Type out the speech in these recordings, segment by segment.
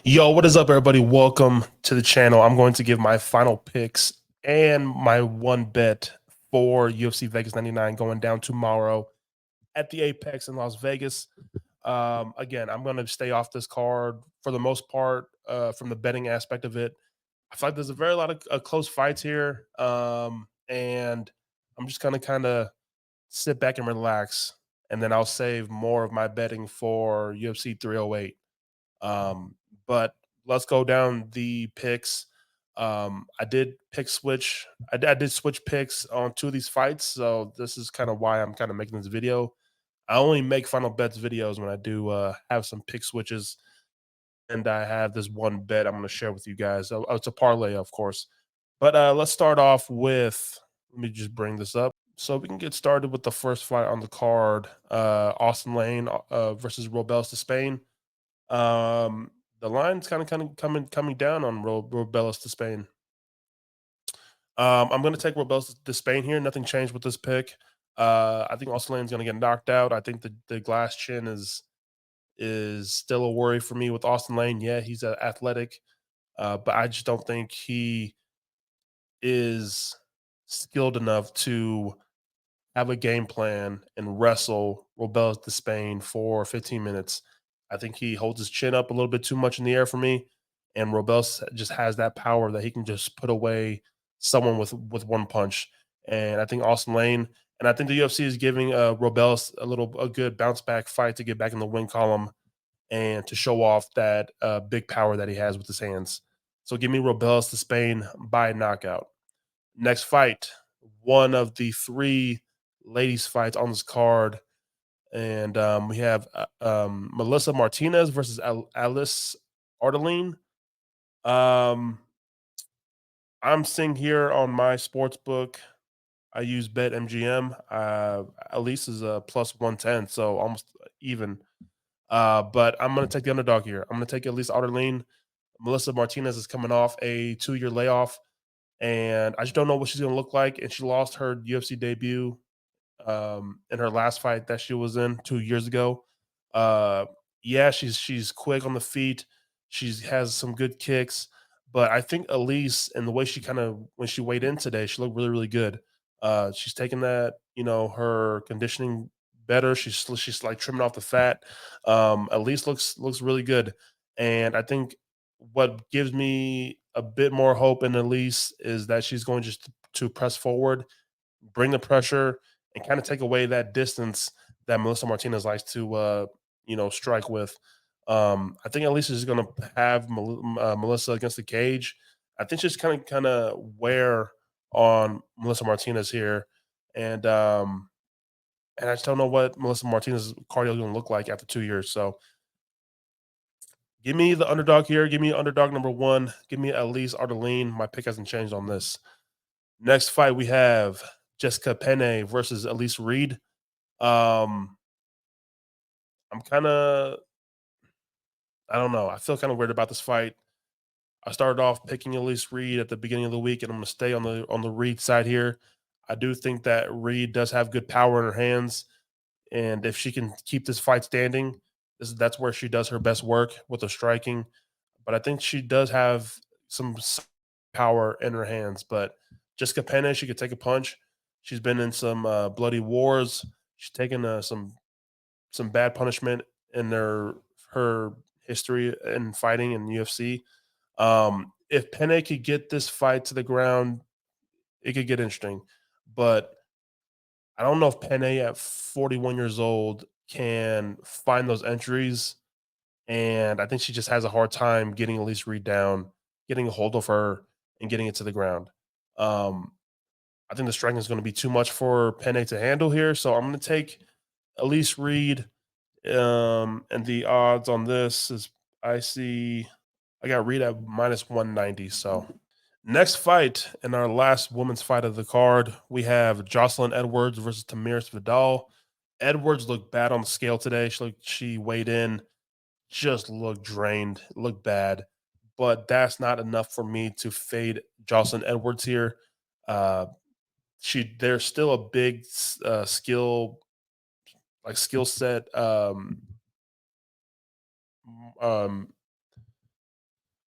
Yo, what is up, everybody? Welcome to the channel. I'm going to give my final picks and my one bet for UFC Vegas 99 going down tomorrow at the Apex in Las Vegas. Again, I'm going to stay off this card for the most part from the betting aspect of it. I feel like there's a very lot of close fights here, and I'm just going to kind of sit back and relax, and then I'll save more of my betting for UFC 308. But let's go down the picks. I did pick switch. I did switch picks on two of these fights, so this is kind of why I'm kind of making this video. I only make final bets videos when I do have some pick switches, and I have this one bet I'm going to share with you guys. It's a parlay, of course. But let's start off with. Let me just bring this up so we can get started with the first fight on the card. Austin Lane versus Robels to Spain. Um, the line's kind of coming down on Robellis to Spain. I'm going to take Robellis to Spain here. Nothing changed with this pick. I think Austin Lane's going to get knocked out. I think the glass chin is still a worry for me with Austin Lane. Yeah, he's athletic, but I just don't think he is skilled enough to have a game plan and wrestle Robel to Spain for 15 minutes. I think he holds his chin up a little bit too much in the air for me, and Robel just has that power that he can just put away someone with one punch. And I think Austin Lane, and I think the UFC is giving Robel a good bounce back fight to get back in the win column and to show off that big power that he has with his hands. So give me Robel to Spain by knockout. Next fight, one of the three ladies fights on this card, and we have Melissa Martinez versus Alice Ardeline. Um, I'm seeing here on my sports book. I use Bet MGM. Alice is a plus 110, so almost even. But I'm going to take the underdog here. I'm going to take Alice Ardeline. Melissa Martinez is coming off a 2-year layoff, and I just don't know what she's going to look like. And she lost her UFC debut in her last fight that she was in 2 years ago. Uh, yeah, she's quick on the feet. She has some good kicks, but I think Elise and the way she kind of when she weighed in today, she looked really good. She's taking that her conditioning better. She's like trimming off the fat. Elise looks really good, and I think what gives me a bit more hope in Elise is that she's going just to press forward, bring the pressure, and kind of take away that distance that Melissa Martinez likes to strike with. I think at least she's going to have Melissa against the cage. I think she's kind of wear on Melissa Martinez here, and and I just don't know what Melissa Martinez's cardio is going to look like after 2 years. So give me the underdog here. Give me underdog number one. Give me Elise Ardeline. My pick hasn't changed on this. Next fight we have Jessica Penne versus Elise Reed. Um, I'm kind of, I don't know. I feel kind of weird about this fight. I started off picking Elise Reed at the beginning of the week, and I'm going to stay on the Reed side here. I do think that Reed does have good power in her hands, and if she can keep this fight standing, that's where she does her best work with the striking. But I think she does have some power in her hands. But Jessica Penne, she could take a punch. She's been in some bloody wars. She's taken some bad punishment in her history in fighting in UFC. If Penne could get this fight to the ground, it could get interesting. But I don't know if Penne at 41 years old can find those entries. And I think she just has a hard time getting Elise Reed down, getting a hold of her, and getting it to the ground. Um, I think the striking is going to be too much for Penne to handle here. So I'm going to take Elise Reed. And the odds on this is I see I got Reed at minus 190. So next fight in our last women's fight of the card, we have Jocelyn Edwards versus Tamiris Vidal. Edwards looked bad on the scale today. She weighed in, just looked drained, looked bad. But that's not enough for me to fade Jocelyn Edwards here. Uh, there's still a big skill set um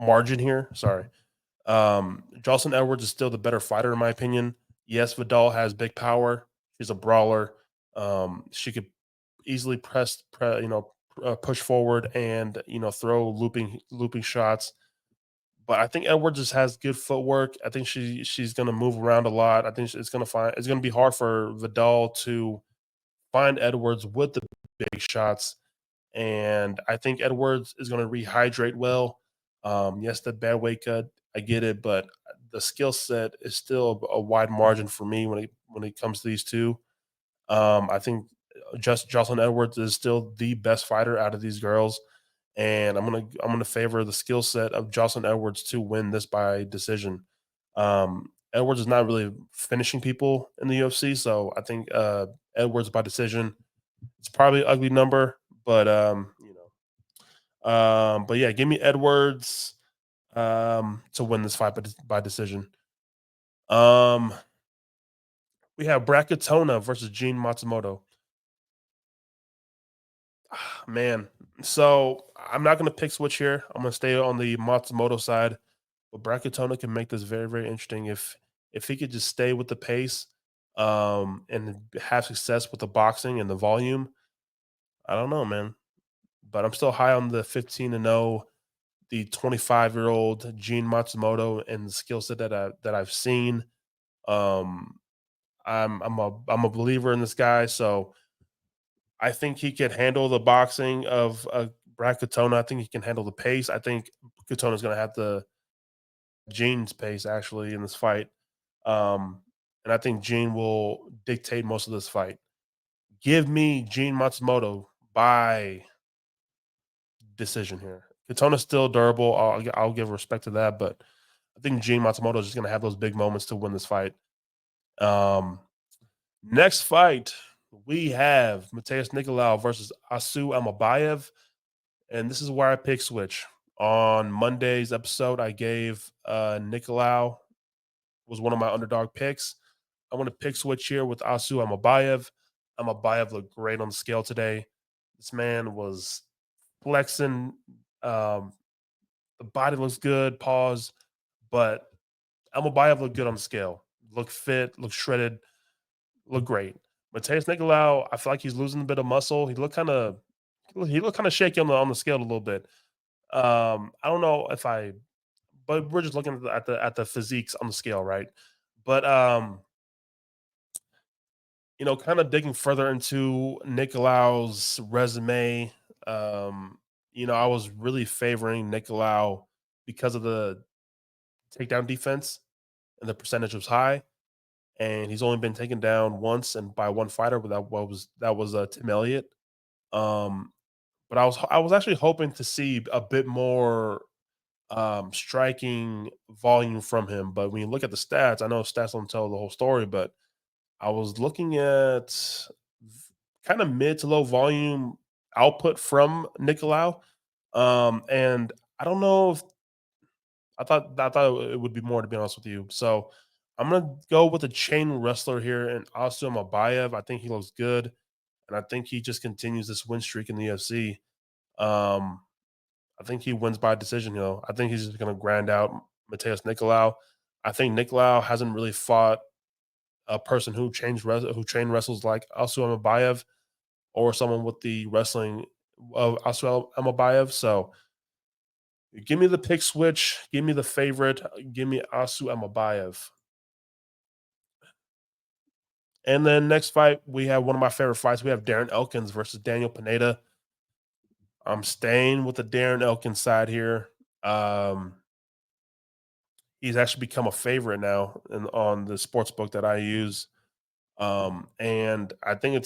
margin here. Sorry. Jocelyn Edwards is still the better fighter in my opinion. Yes, Vidal has big power. She's a brawler. She could easily push forward and throw looping shots. But I think Edwards just has good footwork. I think she's going to move around a lot. I think it's going to be hard for Vidal to find Edwards with the big shots. And I think Edwards is going to rehydrate well. Yes, the bad weight cut, I get it, but the skill set is still a wide margin for me when it comes to these two. I think just Jocelyn Edwards is still the best fighter out of these girls, and I'm gonna favor the skill set of Jocelyn Edwards to win this by decision. Edwards is not really finishing people in the UFC, so I think Edwards by decision. It's probably an ugly number, but but yeah, give me Edwards to win this fight by decision. Um, we have Bracketona versus Gene Matsumoto. Man, so I'm not gonna pick switch here. I'm gonna stay on the Matsumoto side, but Bracketona can make this very, very interesting if he could just stay with the pace, and have success with the boxing and the volume. I don't know, man, but I'm still high on the 15-0, the 25-year-old Gene Matsumoto and the skill set that I've seen. Um, I'm a believer in this guy, so I think he can handle the boxing of Brad Katona. I think he can handle the pace. I think Katona's going to have the Gene's pace actually in this fight, and I think Gene will dictate most of this fight. Give me Gene Matsumoto by decision here. Katona's still durable. I'll give respect to that, but I think Gene Matsumoto is just going to have those big moments to win this fight. Um, Next fight, we have Mateus Nicolau versus Asu Amabayev. And this is where I pick switch. On Monday's episode, I gave Nicolau was one of my underdog picks. I want to pick switch here with Asu Amabayev. Amabayev looked great on the scale today. This man was flexing. Um, the body looks good, pause, but Amabayev looked good on the scale. Looked fit, looked shredded, looked great. Mateus Nicolau, I feel like he's losing a bit of muscle. He looked kind of shaky on the scale a little bit. I don't know if I, but we're just looking at the physiques on the scale, right? But kind of digging further into Nicolau's resume. Um, I was really favoring Nicolau because of the takedown defense and the percentage was high. And he's only been taken down once and by one fighter, but that was Tim Elliott. Um, but I was actually hoping to see a bit more striking volume from him. But when you look at the stats, I know stats don't tell the whole story, but I was looking at kind of mid to low volume output from Nicolau. And I don't know if I thought it would be more, to be honest with you. So I'm gonna go with a chain wrestler here and Asim Abayev. I think he looks good, and I think he just continues this win streak in the UFC. Um, I think he wins by decision. I think he's just gonna grind out Mateus Nicolau. I think Nicolau hasn't really fought a person who chain wrestles like Asu Amabayev or someone with the wrestling of Asu Amabayev. So give me the pick switch. Give me the favorite. Give me Asu Amabayev. And then next fight, we have one of my favorite fights. We have Darren Elkins versus Daniel Pineda. I'm staying with the Darren Elkins side here. Um, he's actually become a favorite now on the sports book that I use. And I think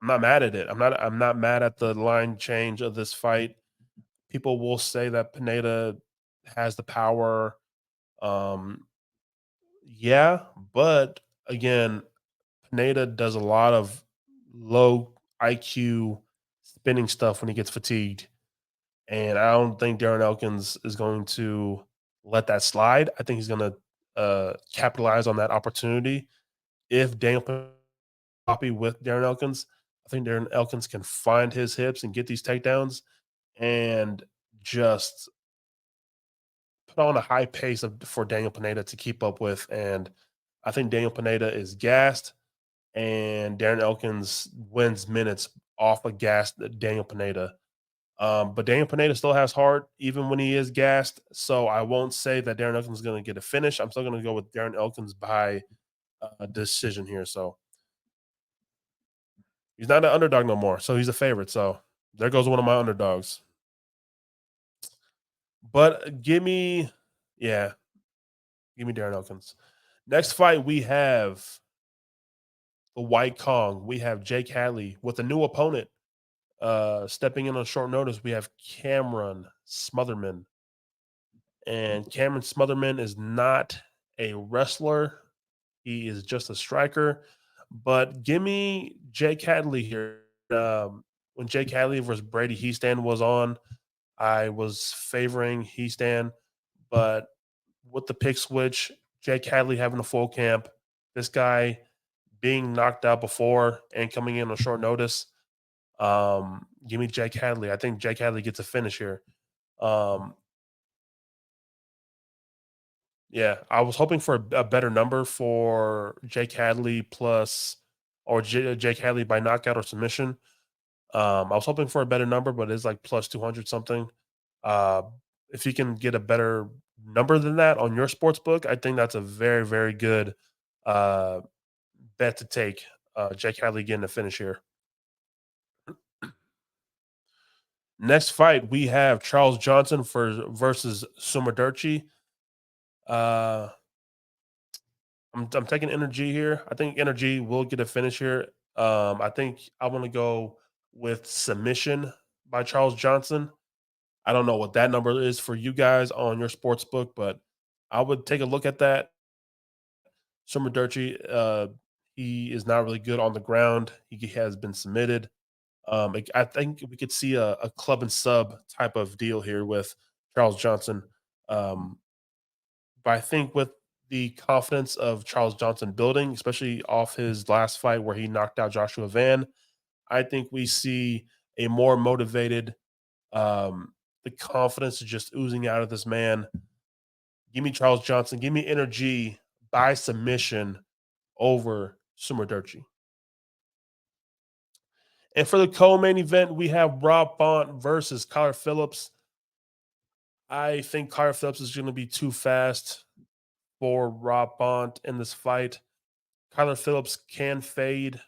I'm not mad at it. I'm not mad at the line change of this fight. People will say that Pineda has the power. Um, yeah, but again, Pineda does a lot of low IQ spinning stuff when he gets fatigued. And I don't think Darren Elkins is going to let that slide. I think he's going to capitalize on that opportunity. If Daniel copy with Darren Elkins, I think Darren Elkins can find his hips and get these takedowns and just put on a high pace for Daniel Pineda to keep up with, and I think Daniel Pineda is gassed, and Darren Elkins wins minutes off a gassed Daniel Pineda. But Daniel Pineda still has heart, even when he is gassed. So I won't say that Darren Elkins is going to get a finish. I'm still going to go with Darren Elkins by decision here. So he's not an underdog no more. So he's a favorite. So there goes one of my underdogs. But yeah, give me Darren Elkins. Next fight, we have the White Kong. We have Jake Hadley with a new opponent. Stepping in on short notice, we have Cameron Smotherman. And Cameron Smotherman is not a wrestler. He is just a striker. But give me Jake Hadley here. When Jake Hadley versus Brady Heastan was on, I was favoring Heastan, but with the pick switch, Jake Hadley having a full camp, this guy being knocked out before and coming in on short notice, give me Jake Hadley. I think Jake Hadley gets a finish here. Um, yeah, I was hoping for a better number for Jake Hadley plus or Jake Hadley by knockout or submission. I was hoping for a better number, but it's like plus 200 something. Uh, if you can get a better number than that on your sports book, I think that's a very, very good uh, bet to take. Jake Hadley getting a finish here. Next fight, we have Charles Johnson versus Sumerderchi. Uh, I'm taking Energy here. I think Energy will get a finish here. I think I want to go with submission by Charles Johnson. I don't know what that number is for you guys on your sports book, but I would take a look at that. Sumerderchi, he is not really good on the ground. He has been submitted. I think we could see a club and sub type of deal here with Charles Johnson. Um, but I think with the confidence of Charles Johnson building, especially off his last fight where he knocked out Joshua Van, I think we see a more motivated, the confidence is just oozing out of this man. Give me Charles Johnson. Give me Energy by submission over Sumerderchi. And for the co-main event, we have Rob Font versus Kyler Phillips. I think Kyler Phillips is going to be too fast for Rob Font in this fight. Kyler Phillips can fade.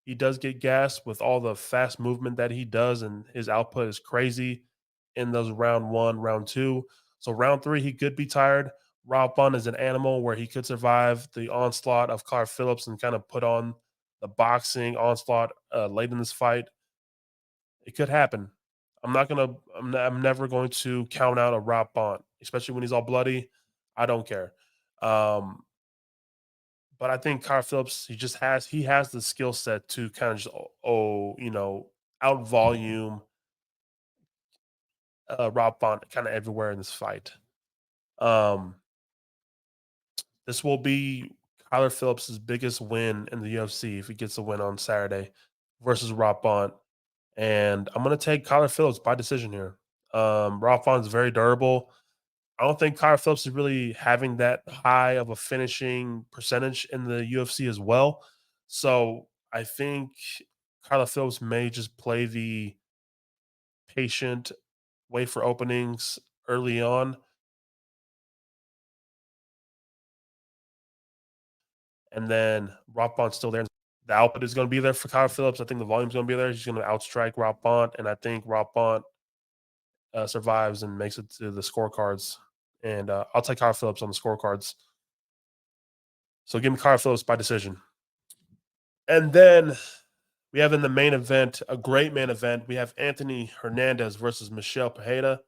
He does get gas with all the fast movement that he does, and his output is crazy in those round one, round two. So round three, he could be tired. Rob Font is an animal where he could survive the onslaught of Kyler Phillips and kind of put on the boxing onslaught late in this fight. It could happen. I'm never going to count out a Rob Font, especially when he's all bloody. I don't care. Um, but I think Kyle Phillips, he has the skill set to kind of just out volume Rob Font kind of everywhere in this fight. Um, this will be Kyler Phillips' biggest win in the UFC if he gets a win on Saturday versus Rob Font. And I'm gonna take Kyler Phillips by decision here. Rob Font is very durable. I don't think Kyler Phillips is really having that high of a finishing percentage in the UFC as well. So I think Kyler Phillips may just play the patient, wait for openings early on, and then Rob Font's still there. The output is going to be there for Kyler Phillips. I think the volume's going to be there. He's going to outstrike Rob Font, and I think Rob Font survives and makes it to the scorecards. And I'll take Kyler Phillips on the scorecards. So give me Kyler Phillips by decision. And then we have in the main event, a great main event. We have Anthony Hernandez versus Michelle Pereira.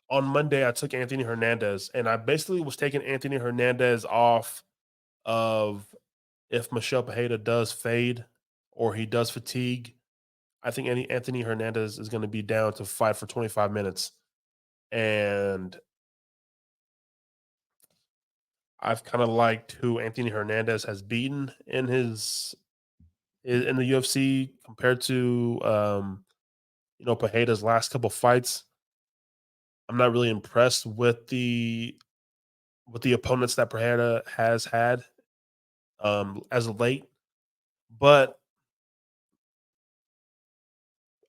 On Monday, I took Anthony Hernandez, and I basically was taking Anthony Hernandez off of if Michelle Pereira does fade or he does fatigue. I think Anthony Hernandez is going to be down to fight for 25 minutes. And I've kind of liked who Anthony Hernandez has beaten in the UFC compared to Pereira's last couple fights. I'm not really impressed with the opponents that Pereira has had as of late, but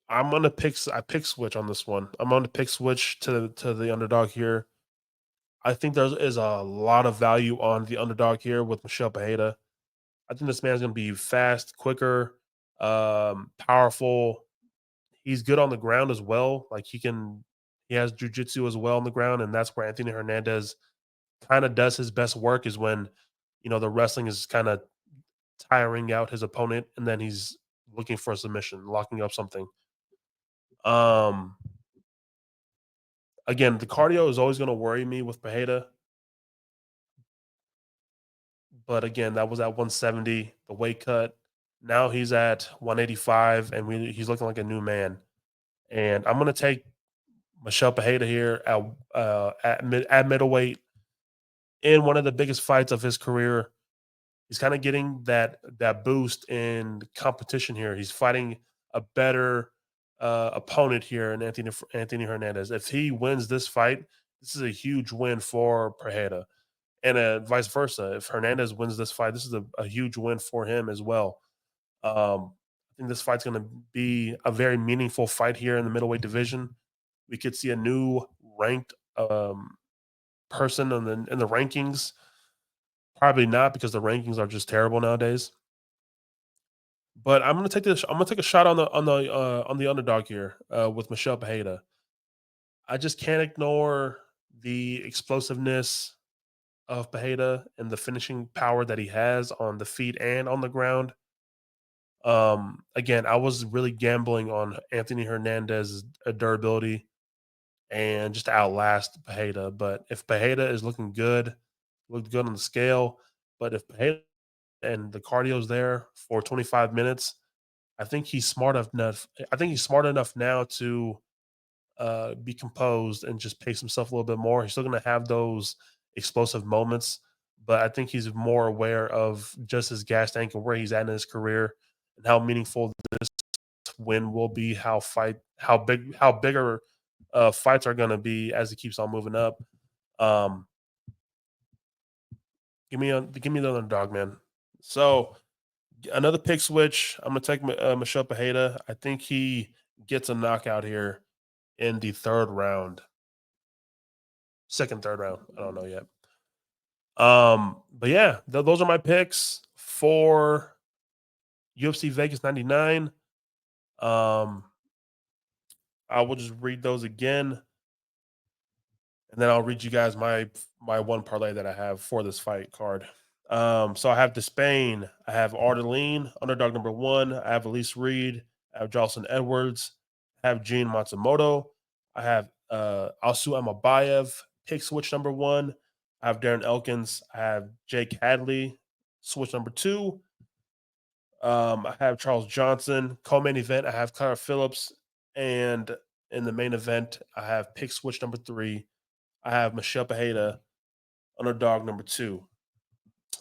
I pick switch on this one. I'm gonna pick switch to the underdog here. I think there is a lot of value on the underdog here with Michelle Pereira. I think this man's gonna be fast, quicker, powerful. He's good on the ground as well. Like he has jujitsu as well on the ground, and that's where Anthony Hernandez kind of does his best work is when the wrestling is kind of tiring out his opponent, and then he's looking for a submission, locking up something. Um, Again, the cardio is always going to worry me with Pereira, but again, that was at 170, the weight cut. Now he's at 185, and he's looking like a new man. And I'm going to take Michelle Pereira here at middleweight in one of the biggest fights of his career. He's kind of getting that boost in competition here. He's fighting a better opponent here in Anthony Hernandez. If he wins this fight, this is a huge win for Pereira, and vice versa. If Hernandez wins this fight, this is a huge win for him as well. I think this fight's going to be a very meaningful fight here in the middleweight division. We could see a new ranked person in the rankings. Probably not because the rankings are just terrible nowadays. But I'm gonna take this. I'm gonna take a shot on the underdog here with Michelle Pereira. I just can't ignore the explosiveness of Pereira and the finishing power that he has on the feet and on the ground. Again, I was really gambling on Anthony Hernandez's durability and just to outlast Pereira. But if Pereira is looking good, looked good on the scale. But if Pereira and the cardio's there for 25 minutes, I think he's smart enough. I think he's smart enough now to be composed and just pace himself a little bit more. He's still going to have those explosive moments, but I think he's more aware of just his gas tank and where he's at in his career and how meaningful this win will be. How bigger fights are going to be as he keeps on moving up. Um, give me the underdog, man. So another pick switch. I'm gonna take Michelle Pereira. I think he gets a knockout here in the third round, second, third round. I don't know yet. But yeah, those are my picks for UFC Vegas 99. Um, I will just read those again, and then I'll read you guys my one parlay that I have for this fight card. So I have the Spain. I have Ardeline, underdog number one. I have Elise Reed. I have Jocelyn Edwards. I have Gene Matsumoto. I have Asu Amabayev, pick switch number one. I have Darren Elkins. I have Jake Hadley, switch number two. I have Charles Johnson, co-main event. I have Kyle Phillips, and in the main event, I have pick switch number three. I have Michelle Pereira, underdog number two.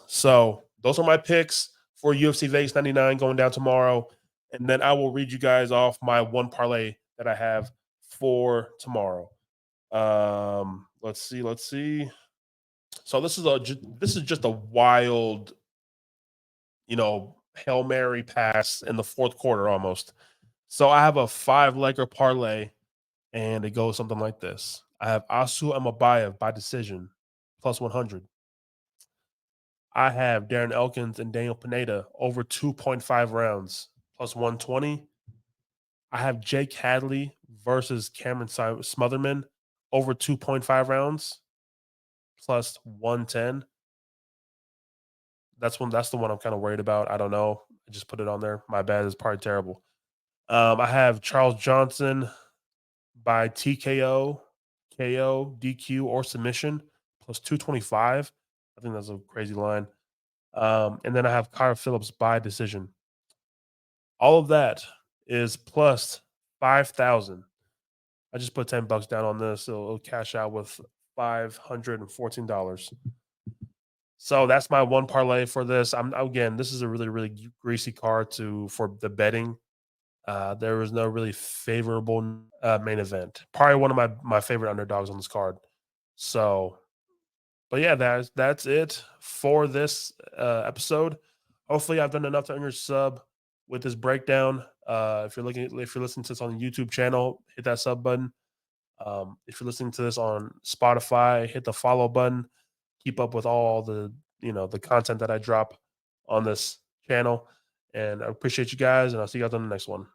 So those are my picks for UFC Vegas 99 going down tomorrow. And then I will read you guys off my one parlay that I have for tomorrow. Let's see, let's see. So this is just a wild, Hail Mary pass in the fourth quarter almost. So I have a 5-legger parlay, and it goes something like this. I have Asu Amabayev by decision, plus 100. I have Darren Elkins and Daniel Pineda over 2.5 rounds, plus 120. I have Jake Hadley versus Cameron Smotherman over 2.5 rounds, plus 110. That's the one I'm kind of worried about. I don't know. I just put it on there. My bad. It's probably terrible. I have Charles Johnson by TKO, KO, DQ, or submission, plus 225. I think that's a crazy line. And then I have Kyle Phillips by decision. All of that is plus 5,000. I just put $10 down on this. So it'll cash out with $514. So that's my one parlay for this. This is a really, really greasy card for the betting. There was no really favorable main event. Probably one of my favorite underdogs on this card. So, but yeah, that's it for this episode. Hopefully, I've done enough to earn your sub with this breakdown. If you're listening to this on the YouTube channel, hit that sub button. If you're listening to this on Spotify, hit the follow button. Keep up with all the the content that I drop on this channel. And I appreciate you guys, and I'll see you guys on the next one.